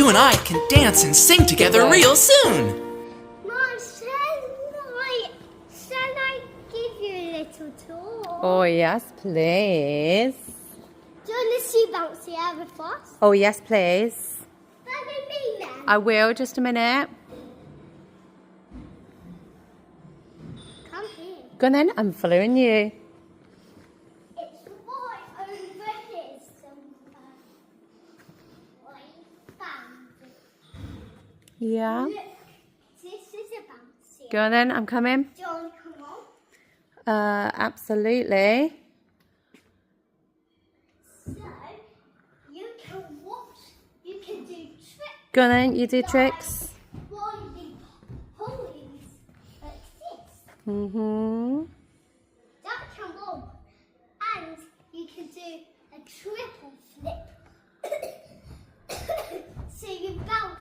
you and I can dance and sing together real soon. Mom, shall I give you a little tour? Oh, yes, please. Do you want to see Bouncy ever first? Oh, yes, please. Follow me then. I will, just a minute. Come here. Go on then, I'm following you. It's right over here somewhere. I found it. Yeah. Look, this is a Bouncy. Go on then, I'm coming. Do you want to come on? Absolutely. So, you can watch, you can do tricks. Go on then, you do tricks. Winding pulleys like this. Mm-hmm. That can roll. And you can do a triple flip.